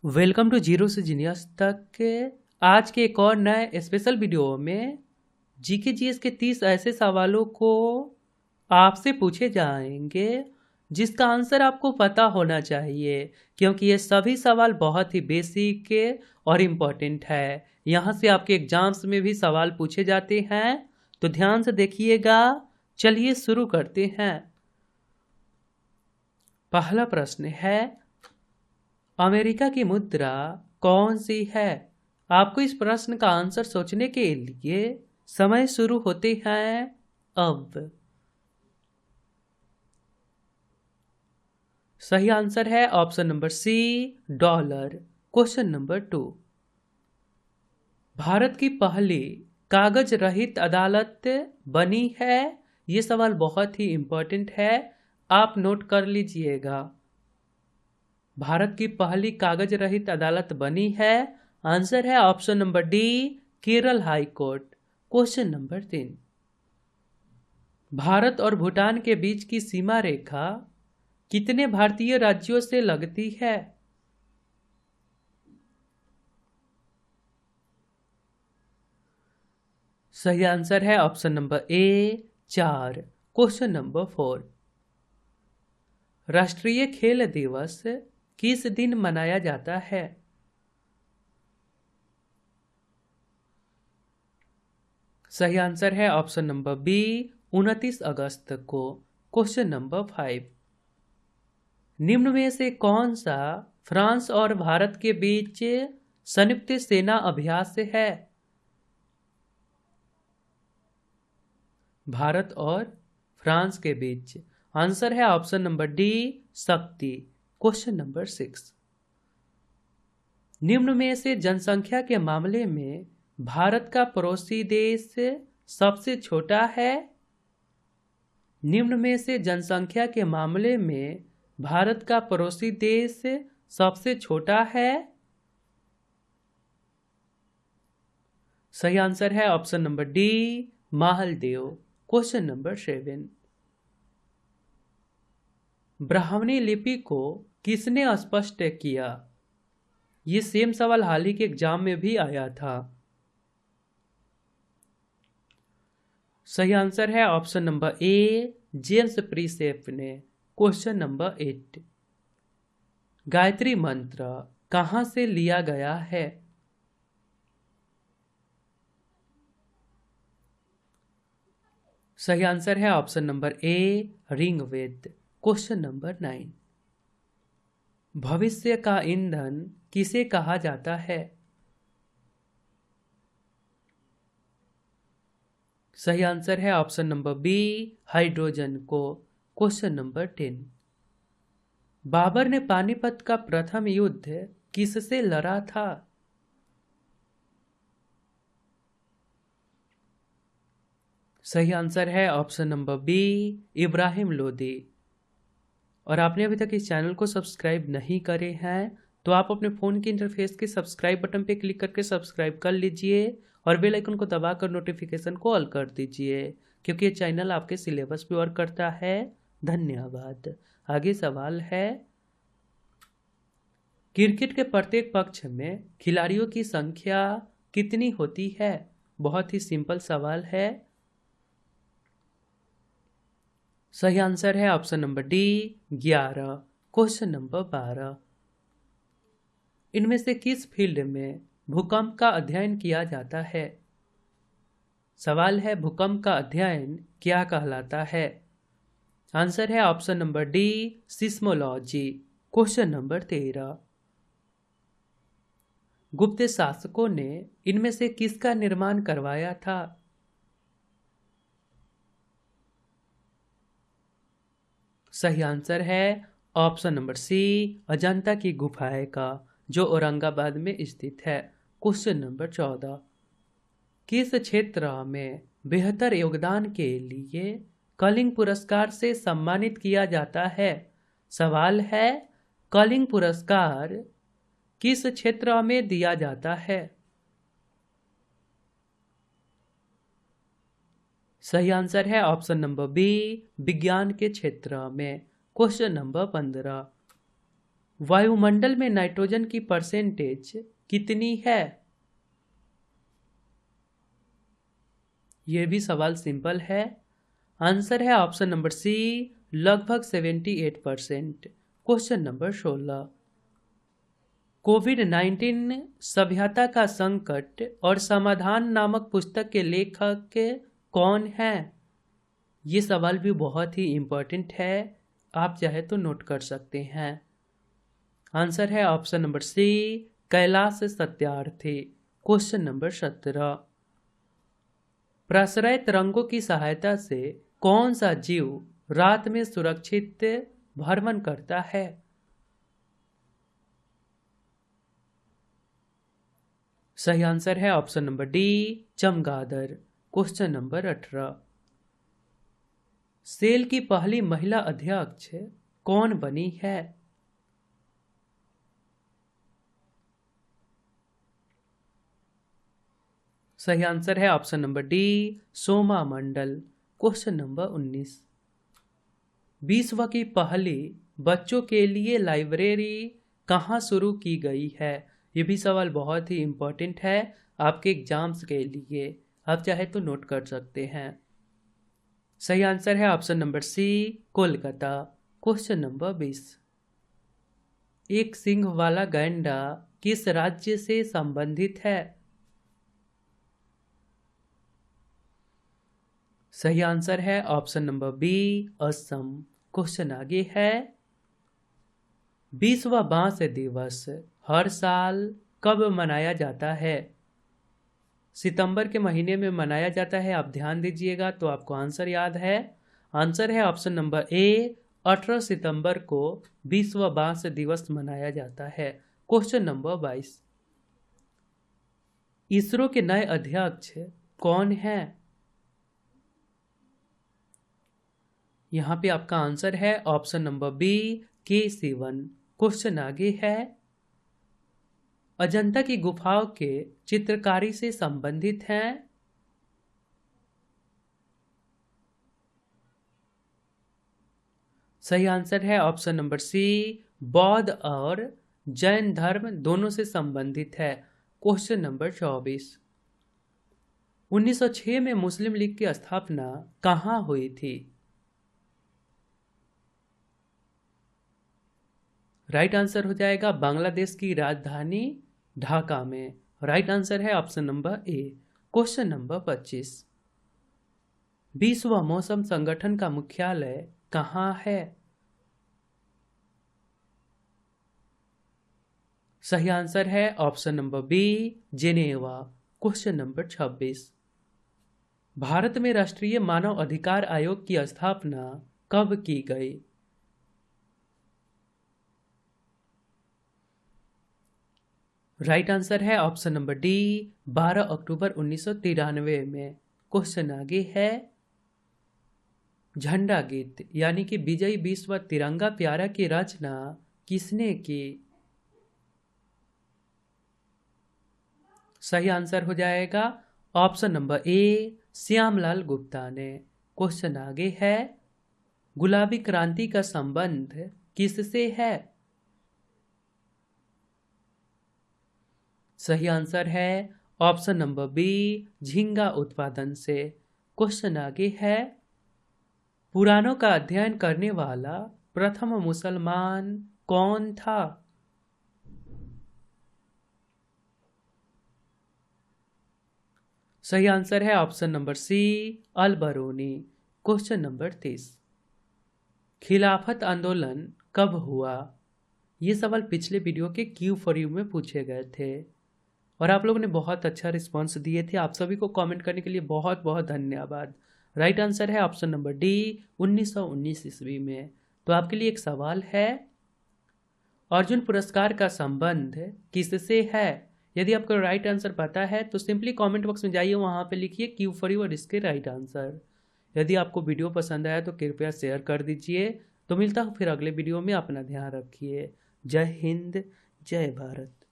Welcome to zero से genius तक के आज के एक और नए स्पेशल वीडियो में जीके जीएस के 30 ऐसे सवालों को आपसे पूछे जाएंगे जिसका आंसर आपको पता होना चाहिए, क्योंकि ये सभी सवाल बहुत ही बेसिक और इम्पोर्टेंट है। यहाँ से आपके एग्जाम्स में भी सवाल पूछे जाते हैं, तो ध्यान से देखिएगा। चलिए शुरू करते हैं। पहला प्रश्न है, अमेरिका की मुद्रा कौन सी है? आपको इस प्रश्न का आंसर सोचने के लिए समय शुरू होते हैं अब। सही आंसर है option number C, dollar. Question number 2, Bharat की पहली कागज रहित अदालत बनी है? ये सवाल बहुत ही इंपॉर्टेंट है, आप नोट कर लीजिएगा। भारत की पहली कागज रहित अदालत बनी है? आंसर है option number D, Kerala high court. Question number 3, Bharat और भूटान के बीच की सीमा रेखा कितने भारतीय राज्यों से लगती है? सही आंसर है ऑप्शन नंबर ए, 4। क्वेश्चन नंबर 4, राष्ट्रीय खेल दिवस किस दिन मनाया जाता है? सही आंसर है ऑप्शन नंबर बी, 29 अगस्त को। क्वेश्चन नंबर 5, निम्न में से कौन सा फ्रांस और भारत के बीच संयुक्त सेना अभ्यास है? भारत और फ्रांस के बीच। आंसर है ऑप्शन नंबर डी, शक्ति। क्वेश्चन नंबर 6, निम्न में से जनसंख्या के मामले में भारत का पड़ोसी देश सबसे छोटा है? निम्न में से जनसंख्या के मामले में भारत का पड़ोसी देश सबसे छोटा है? सही आंसर है option number D, Maldives. Question number 7, ब्राह्मणी लिपि को किसने स्पष्ट किया? ये सेम सवाल हाल ही के एग्जाम में भी आया था। सही आंसर है ऑप्शन नंबर ए, जेम्स प्रीसेप ने। क्वेश्चन नंबर 8, गायत्री मंत्र कहां से लिया गया है? सही आंसर है option number A, Rigveda. Question number 9, भविष्य का ईंधन किसे कहा जाता है? सही आंसर है ऑप्शन नंबर बी, हाइड्रोजन को। क्वेश्चन नंबर 10, बाबर ने पानीपत का प्रथम युद्ध किससे लड़ा था? सही आंसर है option number B, Ibrahim Lodi. और आपने अभी तक इस चैनल को सब्सक्राइब नहीं करे हैं तो आप अपने फ़ोन के इंटरफेस के सब्सक्राइब बटन पे क्लिक करके सब्सक्राइब कर लीजिए और बेल आइकन को दबाकर नोटिफिकेशन को ऑल कर दीजिए, क्योंकि ये चैनल आपके सिलेबस पे वर्क करता है। धन्यवाद। आगे सवाल है, क्रिकेट के प्रत्येक पक्ष में खिलाड़ियों की संख्या कितनी होती है? बहुत ही सिंपल सवाल है। सही आंसर है option number D, 11। Question number 12, इनमें से किस फील्ड में भूकंप का अध्ययन किया जाता है? सवाल है, भूकंप का अध्ययन क्या कहलाता है? आंसर है option number D, seismology. Question number 13, गुप्त शासकों ने इनमें से किसका निर्माण करवाया था? सही आंसर है ऑप्शन नंबर सी, अजंता की गुफाएं का, जो औरंगाबाद में स्थित है। क्वेश्चन नंबर 14, किस क्षेत्र में बेहतर योगदान के लिए कलिंग पुरस्कार से सम्मानित किया जाता है? सवाल है, कलिंग पुरस्कार किस क्षेत्र में दिया जाता है? सही आंसर है ऑप्शन नंबर बी, विज्ञान के क्षेत्र में। क्वेश्चन नंबर 15, वायुमंडल में नाइट्रोजन की परसेंटेज कितनी है? यह भी सवाल सिंपल है। आंसर है ऑप्शन नंबर सी, लगभग 78%। क्वेश्चन नंबर 16, कोविड-19 सभ्यता का संकट और समाधान नामक पुस्तक के लेखक कौन हैं? ये सवाल भी बहुत ही इम्पोर्टेंट है, आप चाहे तो नोट कर सकते हैं। आंसर है option number C, Kailash Satyarthi. Question number 17, प्रसरय तरंगों की सहायता से कौन सा जीव रात में सुरक्षित भ्रमण करता है? सही आंसर है ऑप्शन नंबर डी, चमगादड़। क्वेश्चन नंबर 18, सेल की पहली महिला अध्यक्ष कौन बनी है? सही आंसर है ऑप्शन नंबर डी, सोमा मंडल। क्वेश्चन नंबर 19, विश्व की पहली बच्चों के लिए लाइब्रेरी कहाँ शुरू की गई है? ये भी सवाल बहुत ही इम्पोर्टेंट है आपके एग्जाम्स के लिए, आप चाहे तो नोट कर सकते हैं। सही आंसर है option number C, Kolkata. Question number 20, एक सिंह वाला गैंडा किस राज्य से संबंधित है? सही आंसर है option number B, Assam. Question आगे है, विश्व बांस दिवस हर साल कब मनाया जाता है? सितंबर के महीने में मनाया जाता है, आप ध्यान दीजिएगा तो आपको आंसर याद है। आंसर है ऑप्शन नंबर ए, 18 सितंबर को विश्व बांस दिवस मनाया जाता है। क्वेश्चन नंबर 22, इसरो के नए अध्यक्ष कौन हैं? यहाँ पे आपका आंसर है ऑप्शन नंबर बी, के सिवन। क्वेश्चन आगे है, अजंता की गुफाओं के चित्रकारी से संबंधित हैं? सही आंसर है ऑप्शन नंबर सी, बौद्ध और जैन धर्म दोनों से संबंधित है। क्वेश्चन नंबर 24, 1906 में मुस्लिम लीग की स्थापना कहाँ हुई थी? राइट आंसर हो जाएगा बांग्लादेश की राजधानी ढाका में। राइट आंसर है ऑप्शन नंबर ए। क्वेश्चन नंबर 25, विश्व मौसम संगठन का मुख्यालय कहाँ है? सही आंसर है option number B, Geneva. Question number 26, Bharat में राष्ट्रीय मानव अधिकार आयोग की स्थापना कब की गई? राइट आंसर है ऑप्शन नंबर डी, 12 अक्टूबर 1993 में। क्वेश्चन आगे है, झंडा गीत यानी कि विजय विश्व तिरंगा प्यारा की रचना किसने की? सही आंसर हो जाएगा ऑप्शन नंबर ए, श्यामलाल गुप्ता ने। क्वेश्चन आगे है, गुलाबी क्रांति का संबंध किससे है? सही आंसर है ऑप्शन नंबर बी, झींगा उत्पादन से। क्वेश्चन आगे है, पुराणों का अध्ययन करने वाला प्रथम मुसलमान कौन था? सही आंसर है ऑप्शन नंबर सी, अल बरूनी। क्वेश्चन नंबर 30, खिलाफत आंदोलन कब हुआ? ये सवाल पिछले वीडियो के क्यू फॉर यू में पूछे गए थे और आप लोगों ने बहुत अच्छा रिस्पांस दिए थे। आप सभी को कमेंट करने के लिए बहुत बहुत धन्यवाद। राइट आंसर है ऑप्शन नंबर डी, 1919 ईस्वी में। तो आपके लिए एक सवाल है, अर्जुन पुरस्कार का संबंध किससे है? यदि आपको राइट आंसर पता है तो सिंपली कमेंट बॉक्स में जाइए, वहाँ पे लिखिए क्यू फॉर यू और इसके राइट आंसर। यदि आपको वीडियो पसंद आया तो कृपया शेयर कर दीजिए। तो मिलता हूँ फिर अगले वीडियो में, अपना ध्यान रखिए। जय हिंद, जय भारत।